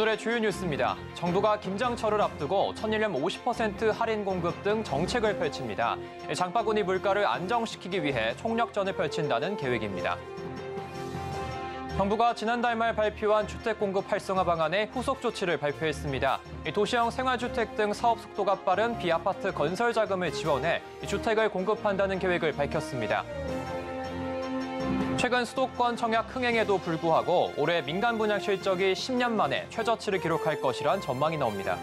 오늘의 주요 뉴스입니다. 정부가 김장철을 앞두고 천일염 50% 할인 공급 등 정책을 펼칩니다. 장바구니 물가를 안정시키기 위해 총력전을 펼친다는 계획입니다. 정부가 지난달 말 발표한 주택 공급 활성화 방안의 후속 조치를 발표했습니다. 도시형 생활주택 등 사업 속도가 빠른 비아파트 건설 자금을 지원해 주택을 공급한다는 계획을 밝혔습니다. 최근 수도권 청약 흥행에도 불구하고 올해 민간 분양 실적이 10년 만에 최저치를 기록할 것이란 전망이 나옵니다.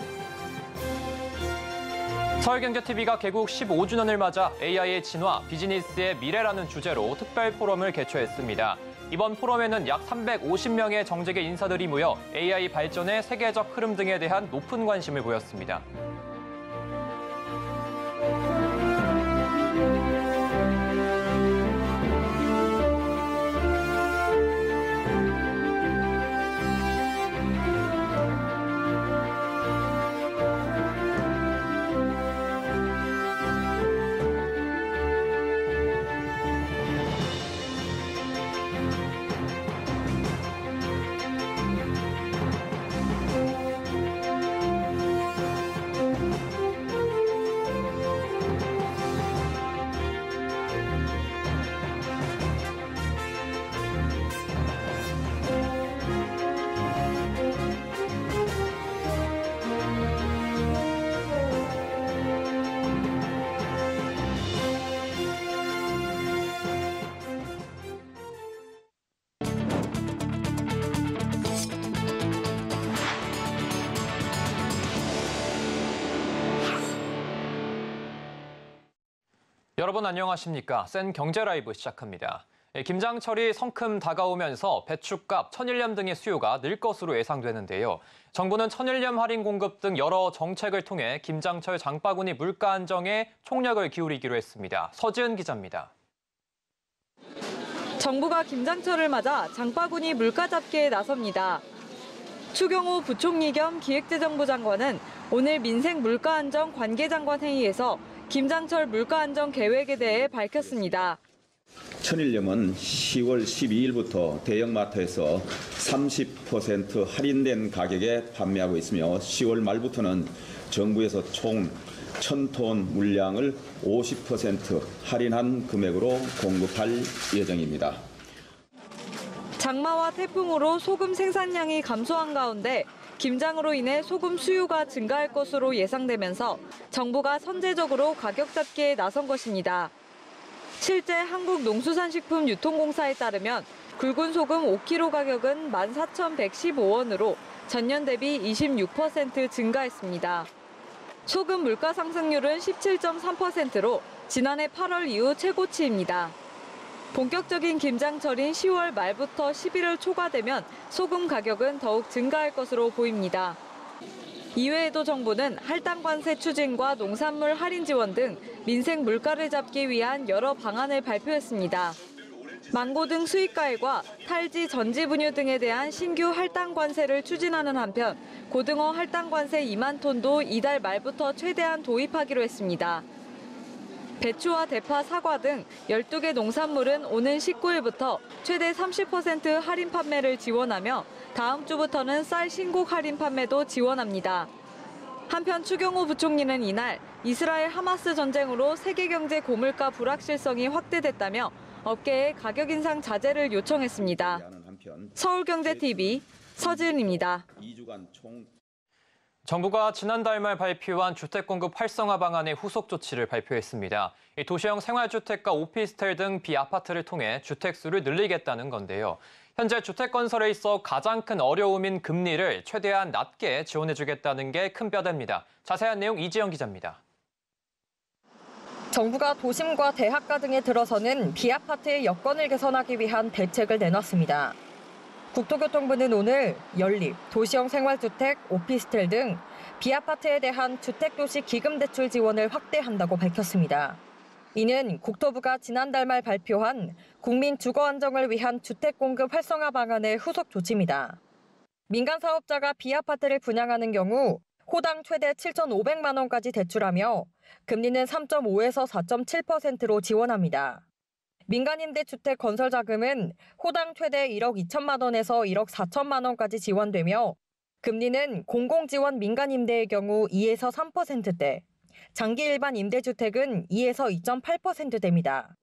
서울경제TV가 개국 15주년을 맞아 AI의 진화, 비즈니스의 미래라는 주제로 특별 포럼을 개최했습니다. 이번 포럼에는 약 350명의 정재계 인사들이 모여 AI 발전의 세계적 흐름 등에 대한 높은 관심을 보였습니다. 여러분 안녕하십니까? 센 경제 라이브 시작합니다. 김장철이 성큼 다가오면서 배춧값, 천일염 등의 수요가 늘 것으로 예상되는데요. 정부는 천일염 할인 공급 등 여러 정책을 통해 김장철 장바구니 물가 안정에 총력을 기울이기로 했습니다. 서지은 기자입니다. 정부가 김장철을 맞아 장바구니 물가 잡기에 나섭니다. 추경호 부총리 겸 기획재정부 장관은 오늘 민생 물가 안정 관계장관 회의에서 김장철 물가 안정 계획에 대해 밝혔습니다. 천일염은 10월 12일부터 대형마트에서 30% 할인된 가격에 판매하고 있으며 10월 말부터는 정부에서 총 1,000톤 물량을 50% 할인한 금액으로 공급할 예정입니다. 장마와 태풍으로 소금 생산량이 감소한 가운데 김장으로 인해 소금 수요가 증가할 것으로 예상되면서 정부가 선제적으로 가격 잡기에 나선 것입니다. 실제 한국농수산식품유통공사에 따르면 굵은 소금 5kg 가격은 14,115원으로 전년 대비 26% 증가했습니다. 소금 물가 상승률은 17.3%로 지난해 8월 이후 최고치입니다. 본격적인 김장철인 10월 말부터 11월 초가 되면 소금 가격은 더욱 증가할 것으로 보입니다. 이외에도 정부는 할당 관세 추진과 농산물 할인 지원 등 민생 물가를 잡기 위한 여러 방안을 발표했습니다. 망고 등 수입과일과 탈지, 전지 분유 등에 대한 신규 할당 관세를 추진하는 한편 고등어 할당 관세 2만 톤도 이달 말부터 최대한 도입하기로 했습니다. 배추와 대파, 사과 등 12개 농산물은 오는 19일부터 최대 30% 할인 판매를 지원하며 다음 주부터는 쌀 신곡 할인 판매도 지원합니다. 한편 추경호 부총리는 이날 이스라엘 하마스 전쟁으로 세계 경제 고물가 불확실성이 확대됐다며 업계에 가격 인상 자제를 요청했습니다. 서울경제TV 서지은입니다. 정부가 지난달 말 발표한 주택 공급 활성화 방안의 후속 조치를 발표했습니다. 도시형 생활주택과 오피스텔 등 비아파트를 통해 주택 수를 늘리겠다는 건데요. 현재 주택 건설에 있어 가장 큰 어려움인 금리를 최대한 낮게 지원해주겠다는 게 큰 뼈대입니다. 자세한 내용 이지영 기자입니다. 정부가 도심과 대학가 등에 들어서는 비아파트의 여건을 개선하기 위한 대책을 내놨습니다. 국토교통부는 오늘 연립, 도시형 생활주택, 오피스텔 등 비아파트에 대한 주택도시 기금대출 지원을 확대한다고 밝혔습니다. 이는 국토부가 지난달 말 발표한 국민 주거 안정을 위한 주택 공급 활성화 방안의 후속 조치입니다. 민간 사업자가 비아파트를 분양하는 경우 호당 최대 7,500만 원까지 대출하며 금리는 3.5에서 4.7%로 지원합니다. 민간임대주택 건설 자금은 호당 최대 1억 2천만 원에서 1억 4천만 원까지 지원되며 금리는 공공지원 민간 임대의 경우 2에서 3%대, 장기 일반 임대주택은 2에서 2.8%대입니다.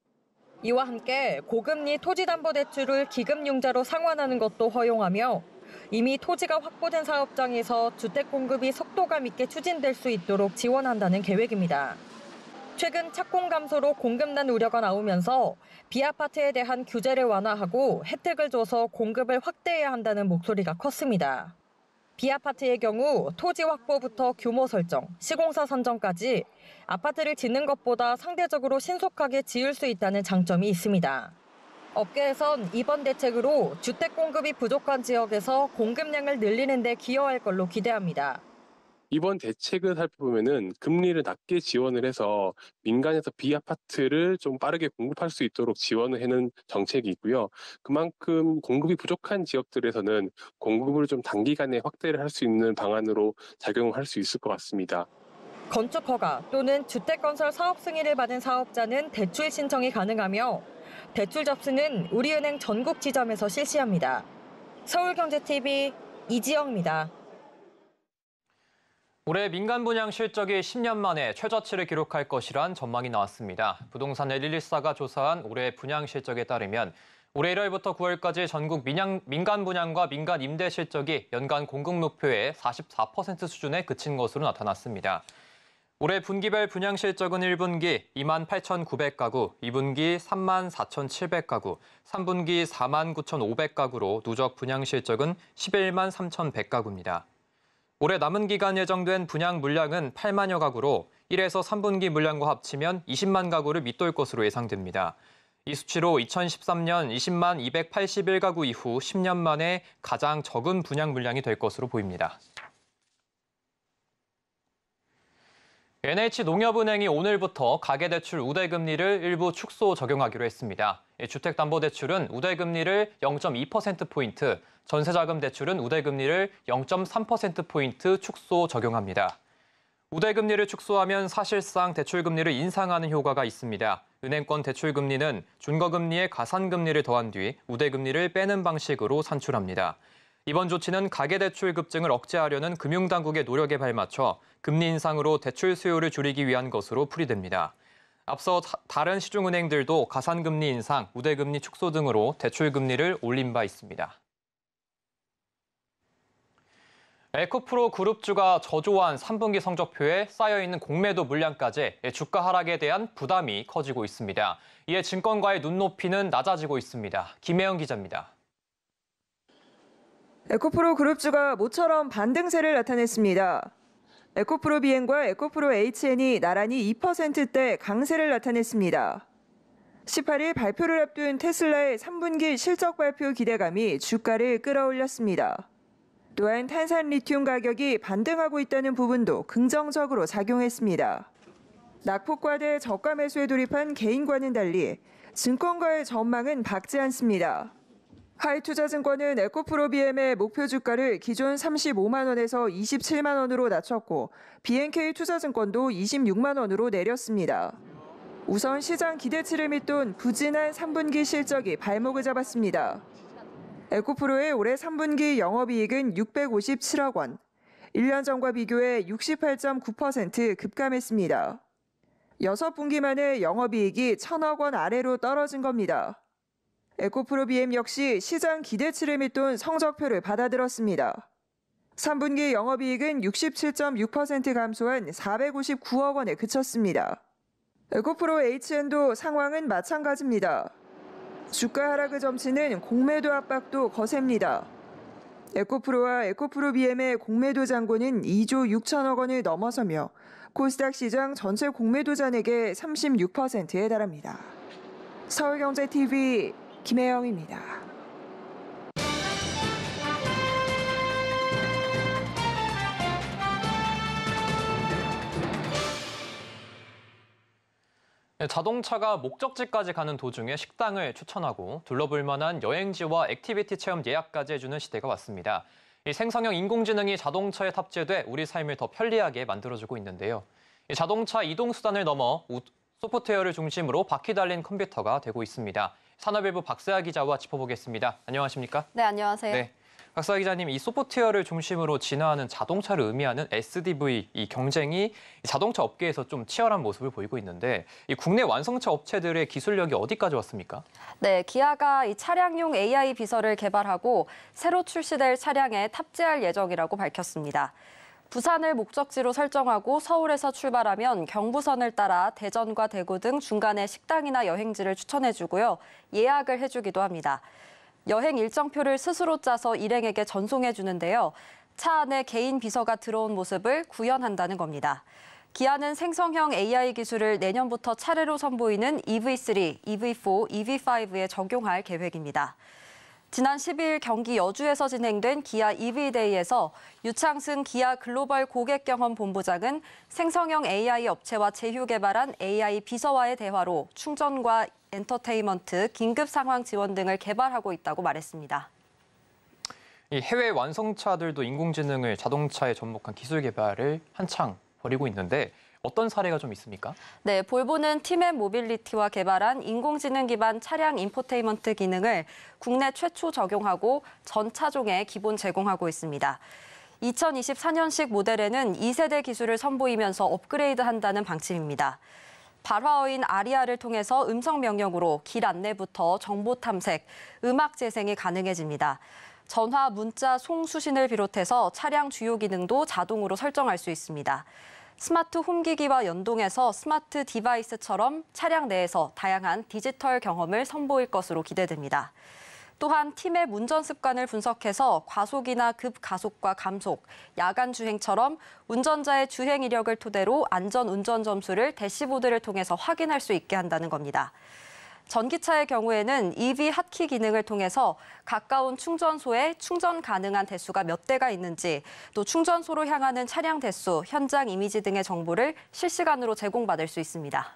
이와 함께 고금리 토지담보대출을 기금융자로 상환하는 것도 허용하며 이미 토지가 확보된 사업장에서 주택 공급이 속도감 있게 추진될 수 있도록 지원한다는 계획입니다. 최근 착공 감소로 공급난 우려가 나오면서 비아파트에 대한 규제를 완화하고 혜택을 줘서 공급을 확대해야 한다는 목소리가 컸습니다. 비아파트의 경우 토지 확보부터 규모 설정, 시공사 선정까지 아파트를 짓는 것보다 상대적으로 신속하게 지을 수 있다는 장점이 있습니다. 업계에선 이번 대책으로 주택 공급이 부족한 지역에서 공급량을 늘리는 데 기여할 걸로 기대합니다. 이번 대책을 살펴보면은 금리를 낮게 지원을 해서 민간에서 비아파트를 좀 빠르게 공급할 수 있도록 지원을 해는 정책이 있고요. 그만큼 공급이 부족한 지역들에서는 공급을 좀 단기간에 확대를 할 수 있는 방안으로 작용할 수 있을 것 같습니다. 건축 허가 또는 주택 건설 사업 승인을 받은 사업자는 대출 신청이 가능하며 대출 접수는 우리은행 전국 지점에서 실시합니다. 서울경제TV 이지영입니다. 올해 민간 분양 실적이 10년 만에 최저치를 기록할 것이란 전망이 나왔습니다. 부동산 L114가 조사한 올해 분양 실적에 따르면 올해 1월부터 9월까지 전국 민간 분양과 민간 임대 실적이 연간 공급 목표의 44% 수준에 그친 것으로 나타났습니다. 올해 분기별 분양 실적은 1분기 28,900가구, 2분기 34,700가구, 3분기 49,500가구로 누적 분양 실적은 113,100가구입니다. 올해 남은 기간 예정된 분양 물량은 8만여 가구로 1에서 3분기 물량과 합치면 20만 가구를 밑돌 것으로 예상됩니다. 이 수치로 2013년 20만 281가구 이후 10년 만에 가장 적은 분양 물량이 될 것으로 보입니다. NH농협은행이 오늘부터 가계대출 우대금리를 일부 축소 적용하기로 했습니다. 주택담보대출은 우대금리를 0.2%포인트, 전세자금 대출은 우대금리를 0.3%포인트 축소 적용합니다. 우대금리를 축소하면 사실상 대출금리를 인상하는 효과가 있습니다. 은행권 대출금리는 준거금리에 가산금리를 더한 뒤 우대금리를 빼는 방식으로 산출합니다. 이번 조치는 가계대출 급증을 억제하려는 금융당국의 노력에 발맞춰 금리 인상으로 대출 수요를 줄이기 위한 것으로 풀이됩니다. 앞서 다른 시중은행들도 가산금리 인상, 우대금리 축소 등으로 대출금리를 올린 바 있습니다. 에코프로 그룹주가 저조한 3분기 성적표에 쌓여있는 공매도 물량까지 주가 하락에 대한 부담이 커지고 있습니다. 이에 증권가의 눈높이는 낮아지고 있습니다. 김혜영 기자입니다. 에코프로 그룹주가 모처럼 반등세를 나타냈습니다. 에코프로 비엔과 에코프로 HN이 나란히 2%대 강세를 나타냈습니다. 18일 발표를 앞둔 테슬라의 3분기 실적 발표 기대감이 주가를 끌어올렸습니다. 또한 탄산 리튬 가격이 반등하고 있다는 부분도 긍정적으로 작용했습니다. 낙폭과대 저가 매수에 돌입한 개인과는 달리 증권가의 전망은 밝지 않습니다. 하이투자증권은 에코프로 BM의 목표 주가를 기존 35만 원에서 27만 원으로 낮췄고 BNK 투자증권도 26만 원으로 내렸습니다. 우선 시장 기대치를 밑돈 부진한 3분기 실적이 발목을 잡았습니다. 에코프로의 올해 3분기 영업이익은 657억 원, 1년 전과 비교해 68.9% 급감했습니다. 6분기 만에 영업이익이 1,000억 원 아래로 떨어진 겁니다. 에코프로 BM 역시 시장 기대치를 밑돈 성적표를 받아들었습니다. 3분기 영업이익은 67.6% 감소한 459억 원에 그쳤습니다. 에코프로 HN도 상황은 마찬가지입니다. 주가 하락을 점치는 공매도 압박도 거셉니다. 에코프로와 에코프로 BM의 공매도 잔고는 2조 6천억 원을 넘어서며 코스닥 시장 전체 공매도 잔액의 36%에 달합니다. 서울경제TV 김혜영입니다. 자동차가 목적지까지 가는 도중에 식당을 추천하고 둘러볼 만한 여행지와 액티비티 체험 예약까지 해주는 시대가 왔습니다. 이 생성형 인공지능이 자동차에 탑재돼 우리 삶을 더 편리하게 만들어주고 있는데요. 이 자동차 이동수단을 넘어 소프트웨어를 중심으로 바퀴 달린 컴퓨터가 되고 있습니다. 산업일보 박세아 기자와 짚어보겠습니다. 안녕하십니까? 네, 안녕하세요. 네. 박사 기자님, 이 소프트웨어를 중심으로 진화하는 자동차를 의미하는 SDV 이 경쟁이 자동차 업계에서 좀 치열한 모습을 보이고 있는데 이 국내 완성차 업체들의 기술력이 어디까지 왔습니까? 네, 기아가 이 차량용 AI 비서를 개발하고 새로 출시될 차량에 탑재할 예정이라고 밝혔습니다. 부산을 목적지로 설정하고 서울에서 출발하면 경부선을 따라 대전과 대구 등 중간에 식당이나 여행지를 추천해주고요. 예약을 해주기도 합니다. 여행 일정표를 스스로 짜서 일행에게 전송해주는데요. 차 안에 개인 비서가 들어온 모습을 구현한다는 겁니다. 기아는 생성형 AI 기술을 내년부터 차례로 선보이는 EV3, EV4, EV5에 적용할 계획입니다. 지난 12일 경기 여주에서 진행된 기아 EV데이에서 유창승 기아 글로벌 고객경험본부장은 생성형 AI 업체와 제휴 개발한 AI 비서와의 대화로 충전과 엔터테인먼트, 긴급 상황 지원 등을 개발하고 있다고 말했습니다. 이 해외 완성차들도 인공지능을 자동차에 접목한 기술 개발을 한창 벌이고 있는데 어떤 사례가 좀 있습니까? 네, 볼보는 팀앱 모빌리티와 개발한 인공지능 기반 차량 인포테인먼트 기능을 국내 최초 적용하고 전 차종에 기본 제공하고 있습니다. 2024년식 모델에는 2세대 기술을 선보이면서 업그레이드한다는 방침입니다. 발화어인 아리아를 통해서 음성 명령으로 길 안내부터 정보 탐색, 음악 재생이 가능해집니다. 전화, 문자, 송 수신을 비롯해서 차량 주요 기능도 자동으로 설정할 수 있습니다. 스마트 홈기기와 연동해서 스마트 디바이스처럼 차량 내에서 다양한 디지털 경험을 선보일 것으로 기대됩니다. 또한 팀의 운전 습관을 분석해서 과속이나 급가속과 감속, 야간 주행처럼 운전자의 주행 이력을 토대로 안전 운전 점수를 대시보드를 통해서 확인할 수 있게 한다는 겁니다. 전기차의 경우에는 EV 핫키 기능을 통해서 가까운 충전소에 충전 가능한 대수가 몇 대가 있는지, 또 충전소로 향하는 차량 대수, 현장 이미지 등의 정보를 실시간으로 제공받을 수 있습니다.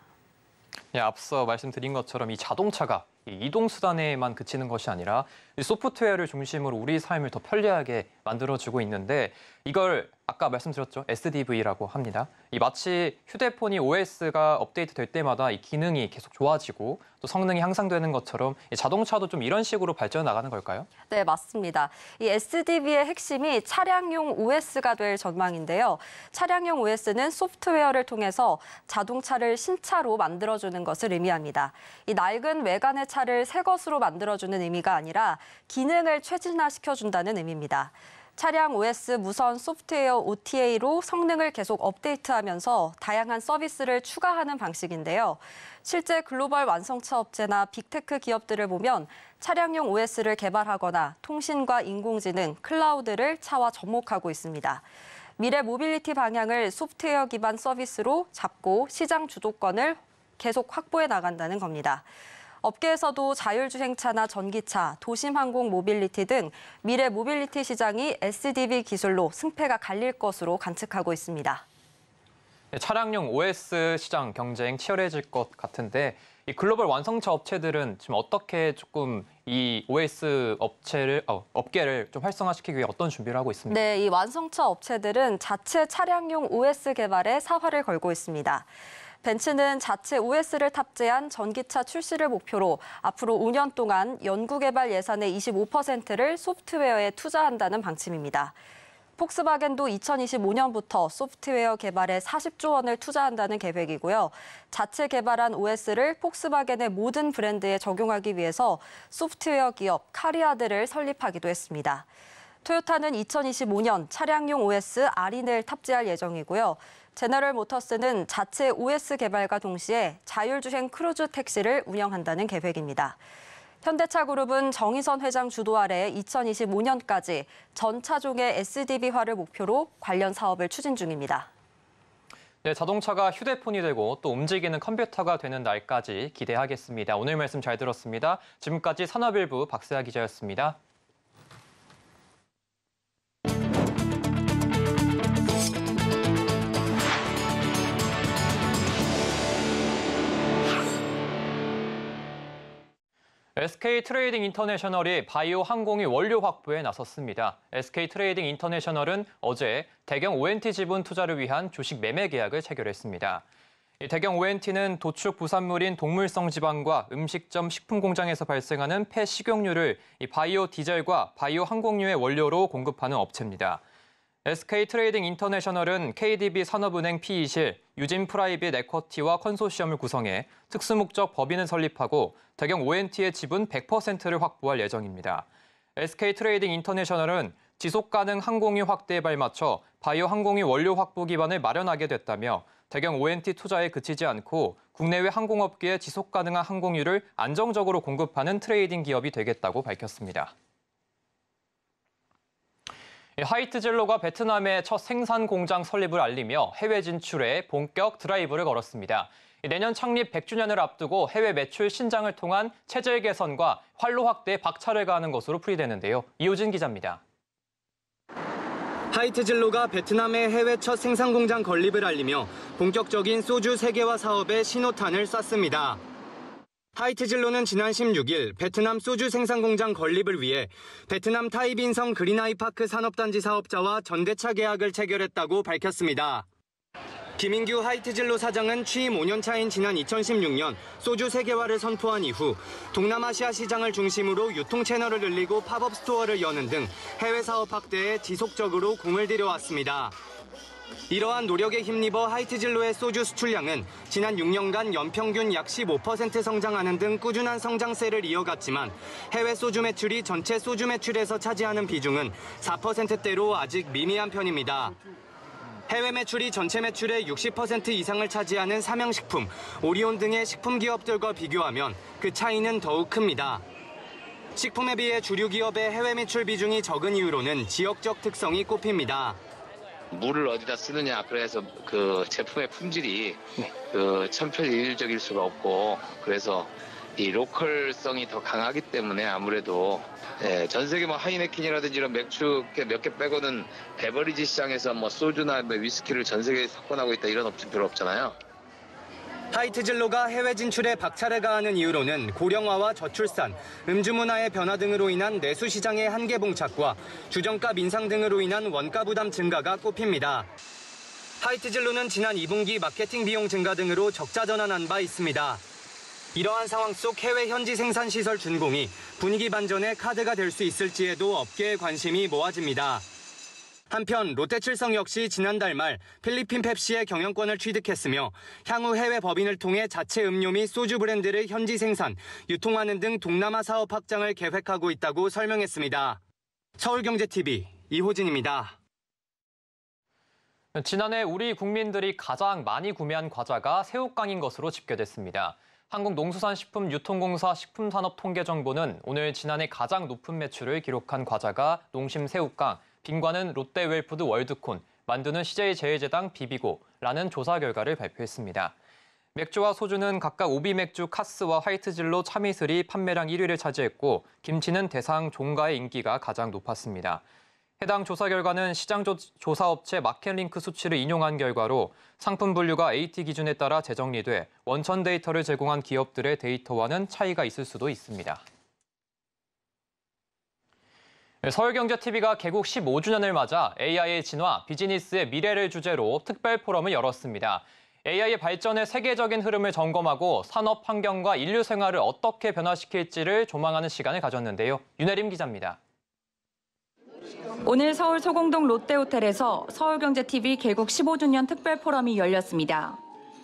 예, 앞서 말씀드린 것처럼 이 자동차가 이동수단에만 그치는 것이 아니라 소프트웨어를 중심으로 우리 삶을 더 편리하게 만들어주고 있는데 이걸 아까 말씀드렸죠. SDV라고 합니다. 이 마치 휴대폰이 OS가 업데이트 될 때마다 이 기능이 계속 좋아지고 또 성능이 향상되는 것처럼 이 자동차도 좀 이런 식으로 발전해 나가는 걸까요? 네, 맞습니다. 이 SDV의 핵심이 차량용 OS가 될 전망인데요. 차량용 OS는 소프트웨어를 통해서 자동차를 신차로 만들어주는 것을 의미합니다. 이 낡은 외관의 차를 새 것으로 만들어주는 의미가 아니라 기능을 최진화시켜준다는 의미입니다. 차량 OS 무선 소프트웨어 OTA로 성능을 계속 업데이트하면서 다양한 서비스를 추가하는 방식인데요. 실제 글로벌 완성차 업체나 빅테크 기업들을 보면 차량용 OS를 개발하거나 통신과 인공지능, 클라우드를 차와 접목하고 있습니다. 미래 모빌리티 방향을 소프트웨어 기반 서비스로 잡고 시장 주도권을 계속 확보해 나간다는 겁니다. 업계에서도 자율주행차나 전기차, 도심항공 모빌리티 등 미래 모빌리티 시장이 SDV 기술로 승패가 갈릴 것으로 관측하고 있습니다. 차량용 OS 시장 경쟁 치열해질 것 같은데 이 글로벌 완성차 업체들은 지금 어떻게 조금 이 OS 업계를 좀 활성화시키기 위해 어떤 준비를 하고 있습니까? 네, 이 완성차 업체들은 자체 차량용 OS 개발에 사활을 걸고 있습니다. 벤츠는 자체 OS를 탑재한 전기차 출시를 목표로 앞으로 5년 동안 연구개발 예산의 25%를 소프트웨어에 투자한다는 방침입니다. 폭스바겐도 2025년부터 소프트웨어 개발에 40조 원을 투자한다는 계획이고요. 자체 개발한 OS를 폭스바겐의 모든 브랜드에 적용하기 위해서 소프트웨어 기업 카리아드를 설립하기도 했습니다. 토요타는 2025년 차량용 OS 아린을 탑재할 예정이고요. 제너럴 모터스는 자체 OS 개발과 동시에 자율주행 크루즈 택시를 운영한다는 계획입니다. 현대차그룹은 정의선 회장 주도 아래 2025년까지 전 차종의 SDV화를 목표로 관련 사업을 추진 중입니다. 네, 자동차가 휴대폰이 되고 또 움직이는 컴퓨터가 되는 날까지 기대하겠습니다. 오늘 말씀 잘 들었습니다. 지금까지 산업일부 박세아 기자였습니다. SK 트레이딩 인터내셔널이 바이오 항공의 원료 확보에 나섰습니다. SK 트레이딩 인터내셔널은 어제 대경 ONT 지분 투자를 위한 주식 매매 계약을 체결했습니다. 대경 ONT는 도축 부산물인 동물성 지방과 음식점 식품 공장에서 발생하는 폐식용유를 바이오 디젤과 바이오 항공유의 원료로 공급하는 업체입니다. SK 트레이딩 인터내셔널은 KDB 산업은행 PE실, 유진 프라이빗 에쿼티와 컨소시엄을 구성해 특수목적 법인을 설립하고 대경 ONT의 지분 100%를 확보할 예정입니다. SK 트레이딩 인터내셔널은 지속가능 항공유 확대에 발맞춰 바이오 항공유 원료 확보 기반을 마련하게 됐다며 대경 ONT 투자에 그치지 않고 국내외 항공업계에 지속가능한 항공유를 안정적으로 공급하는 트레이딩 기업이 되겠다고 밝혔습니다. 하이트젤로가 베트남의 첫 생산 공장 설립을 알리며 해외 진출에 본격 드라이브를 걸었습니다. 내년 창립 100주년을 앞두고 해외 매출 신장을 통한 체질 개선과 활로 확대에 박차를 가하는 것으로 풀이되는데요. 이호진 기자입니다. 하이트진로가 베트남의 해외 첫 생산 공장 건립을 알리며 본격적인 소주 세계화 사업에 신호탄을 쐈습니다. 하이트진로는 지난 16일 베트남 소주 생산 공장 건립을 위해 베트남 타이빈성 그린하이파크 산업단지 사업자와 전대차 계약을 체결했다고 밝혔습니다. 김인규 하이트진로 사장은 취임 5년 차인 지난 2016년 소주 세계화를 선포한 이후 동남아시아 시장을 중심으로 유통 채널을 늘리고 팝업 스토어를 여는 등 해외 사업 확대에 지속적으로 공을 들여왔습니다. 이러한 노력에 힘입어 하이트진로의 소주 수출량은 지난 6년간 연평균 약 15% 성장하는 등 꾸준한 성장세를 이어갔지만 해외 소주 매출이 전체 소주 매출에서 차지하는 비중은 4%대로 아직 미미한 편입니다. 해외 매출이 전체 매출의 60% 이상을 차지하는 삼양식품, 오리온 등의 식품 기업들과 비교하면 그 차이는 더욱 큽니다. 식품에 비해 주류 기업의 해외 매출 비중이 적은 이유로는 지역적 특성이 꼽힙니다. 물을 어디다 쓰느냐, 그래서 그 제품의 품질이 천편일률적일 수가 없고, 그래서 이 로컬성이 더 강하기 때문에 아무래도 전 세계 뭐 하이네켄이라든지 이런 맥주 몇 개 빼고는 베버리지 시장에서 뭐 소주나 위스키를 전 세계에 석권하고 있다 이런 업체 별로 없잖아요. 하이트진로가 해외 진출에 박차를 가하는 이유로는 고령화와 저출산, 음주 문화의 변화 등으로 인한 내수 시장의 한계 봉착과 주정값 인상 등으로 인한 원가 부담 증가가 꼽힙니다. 하이트진로는 지난 2분기 마케팅 비용 증가 등으로 적자 전환한 바 있습니다. 이러한 상황 속 해외 현지 생산 시설 준공이 분위기 반전의 카드가 될 수 있을지에도 업계의 관심이 모아집니다. 한편 롯데칠성 역시 지난달 말 필리핀 펩시의 경영권을 취득했으며 향후 해외 법인을 통해 자체 음료 및 소주 브랜드를 현지 생산, 유통하는 등 동남아 사업 확장을 계획하고 있다고 설명했습니다. 서울경제TV 이호진입니다. 지난해 우리 국민들이 가장 많이 구매한 과자가 새우깡인 것으로 집계됐습니다. 한국농수산식품유통공사 식품산업통계정보는 오늘 지난해 가장 높은 매출을 기록한 과자가 농심새우깡, 빈과는 롯데웰푸드 월드콘, 만두는 CJ제일제당 비비고라는 조사 결과를 발표했습니다. 맥주와 소주는 각각 오비맥주 카스와 화이트진로 참이슬이 판매량 1위를 차지했고 김치는 대상 종가의 인기가 가장 높았습니다. 해당 조사 결과는 시장 조사업체 마켓링크 수치를 인용한 결과로 상품 분류가 AT 기준에 따라 재정리돼 원천 데이터를 제공한 기업들의 데이터와는 차이가 있을 수도 있습니다. 서울경제TV가 개국 15주년을 맞아 AI의 진화, 비즈니스의 미래를 주제로 특별 포럼을 열었습니다. AI의 발전의 세계적인 흐름을 점검하고 산업 환경과 인류 생활을 어떻게 변화시킬지를 조망하는 시간을 가졌는데요. 윤혜림 기자입니다. 오늘 서울 소공동 롯데호텔에서 서울경제TV 개국 15주년 특별 포럼이 열렸습니다.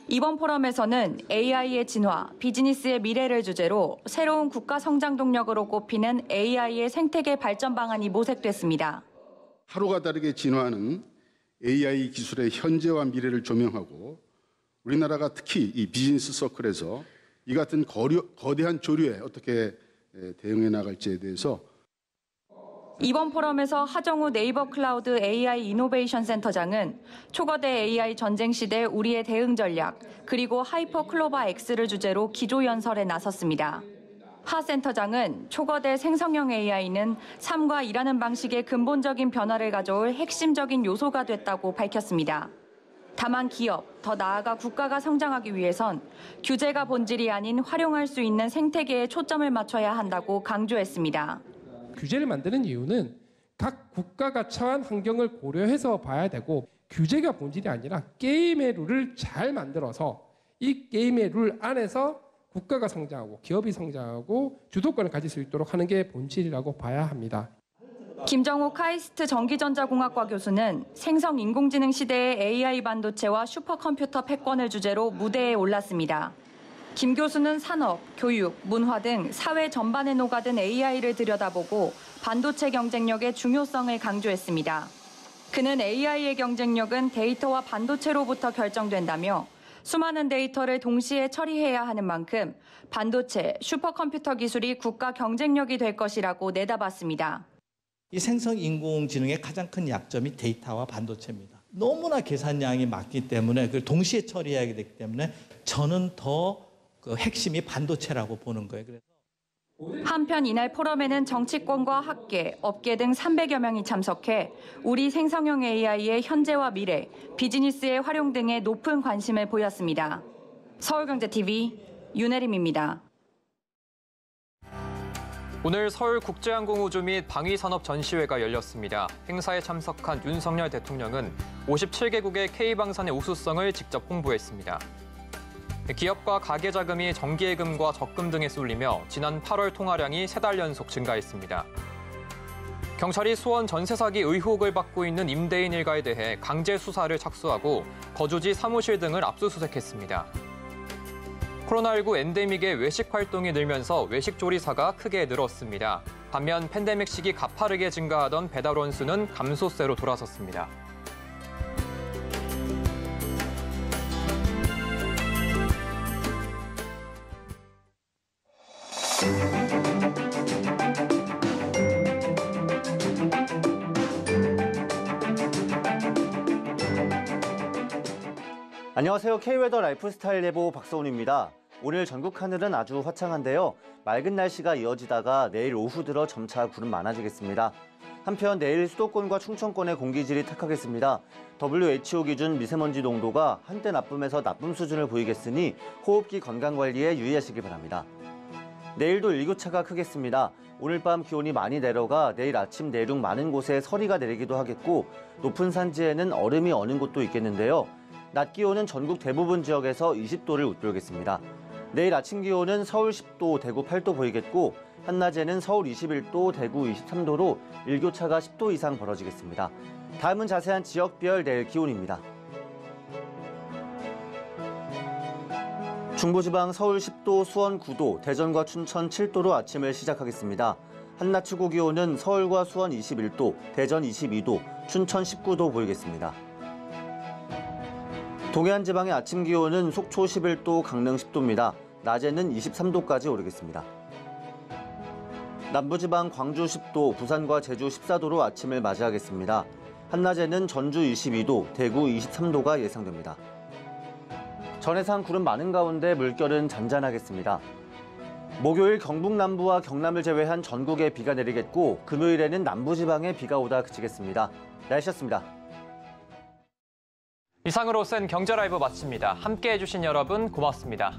이번 포럼에서는 AI의 진화, 비즈니스의 미래를 주제로 새로운 국가 성장 동력으로 꼽히는 AI의 생태계 발전 방안이 모색됐습니다. 하루가 다르게 진화하는 AI 기술의 현재와 미래를 조명하고 우리나라가 특히 이 비즈니스 서클에서 이 같은 거대한 조류에 어떻게 대응해 나갈지에 대해서 이번 포럼에서 하정우 네이버 클라우드 AI 이노베이션 센터장은 초거대 AI 전쟁 시대 우리의 대응 전략, 그리고 하이퍼 클로바 X를 주제로 기조연설에 나섰습니다. 하 센터장은 초거대 생성형 AI는 삶과 일하는 방식의 근본적인 변화를 가져올 핵심적인 요소가 됐다고 밝혔습니다. 다만 기업, 더 나아가 국가가 성장하기 위해선 규제가 본질이 아닌 활용할 수 있는 생태계에 초점을 맞춰야 한다고 강조했습니다. 규제를 만드는 이유는 각 국가가 처한 환경을 고려해서 봐야 되고 규제가 본질이 아니라 게임의 룰을 잘 만들어서 이 게임의 룰 안에서 국가가 성장하고 기업이 성장하고 주도권을 가질 수 있도록 하는 게 본질이라고 봐야 합니다. 김정호 카이스트 전기전자공학과 교수는 생성 인공지능 시대의 AI 반도체와 슈퍼컴퓨터 패권을 주제로 무대에 올랐습니다. 김 교수는 산업, 교육, 문화 등 사회 전반에 녹아든 AI를 들여다보고 반도체 경쟁력의 중요성을 강조했습니다. 그는 AI의 경쟁력은 데이터와 반도체로부터 결정된다며 수많은 데이터를 동시에 처리해야 하는 만큼 반도체, 슈퍼컴퓨터 기술이 국가 경쟁력이 될 것이라고 내다봤습니다. 이 생성 인공지능의 가장 큰 약점이 데이터와 반도체입니다. 너무나 계산량이 많기 때문에 그걸 동시에 처리해야 되기 때문에 저는 더 그 핵심이 반도체라고 보는 거예요. 그래서 한편 이날 포럼에는 정치권과 학계, 업계 등 300여 명이 참석해 우리 생성형 AI의 현재와 미래, 비즈니스의 활용 등에 높은 관심을 보였습니다. 서울경제TV 윤혜림입니다. 오늘 서울국제항공우주 및 방위산업 전시회가 열렸습니다. 행사에 참석한 윤석열 대통령은 57개국의 K방산의 우수성을 직접 홍보했습니다. 기업과 가계자금이 정기예금과 적금 등에 쏠리며 지난 8월 통화량이 3달 연속 증가했습니다. 경찰이 수원 전세 사기 의혹을 받고 있는 임대인 일가에 대해 강제 수사를 착수하고 거주지 사무실 등을 압수수색했습니다. 코로나19 엔데믹의 외식 활동이 늘면서 외식 조리사가 크게 늘었습니다. 반면 팬데믹 시기 가파르게 증가하던 배달원 수는 감소세로 돌아섰습니다. 안녕하세요. K웨더 라이프스타일 예보 박서훈입니다. 오늘 전국 하늘은 아주 화창한데요. 맑은 날씨가 이어지다가 내일 오후 들어 점차 구름 많아지겠습니다. 한편 내일 수도권과 충청권의 공기질이 탁하겠습니다. WHO 기준 미세먼지 농도가 한때 나쁨에서 나쁨 수준을 보이겠으니 호흡기 건강관리에 유의하시기 바랍니다. 내일도 일교차가 크겠습니다. 오늘 밤 기온이 많이 내려가 내일 아침 내륙 많은 곳에 서리가 내리기도 하겠고 높은 산지에는 얼음이 어는 곳도 있겠는데요. 낮 기온은 전국 대부분 지역에서 20도를 웃돌겠습니다. 내일 아침 기온은 서울 10도, 대구 8도 보이겠고 한낮에는 서울 21도, 대구 23도로 일교차가 10도 이상 벌어지겠습니다. 다음은 자세한 지역별 내일 기온입니다. 중부지방 서울 10도, 수원 9도, 대전과 춘천 7도로 아침을 시작하겠습니다. 한낮 최고 기온은 서울과 수원 21도, 대전 22도, 춘천 19도 보이겠습니다. 동해안 지방의 아침 기온은 속초 11도, 강릉 10도입니다. 낮에는 23도까지 오르겠습니다. 남부지방 광주 10도, 부산과 제주 14도로 아침을 맞이하겠습니다. 한낮에는 전주 22도, 대구 23도가 예상됩니다. 전해상 구름 많은 가운데 물결은 잔잔하겠습니다. 목요일 경북 남부와 경남을 제외한 전국에 비가 내리겠고 금요일에는 남부지방에 비가 오다 그치겠습니다. 날씨였습니다. 이상으로 센 경제라이브 마칩니다. 함께해 주신 여러분 고맙습니다.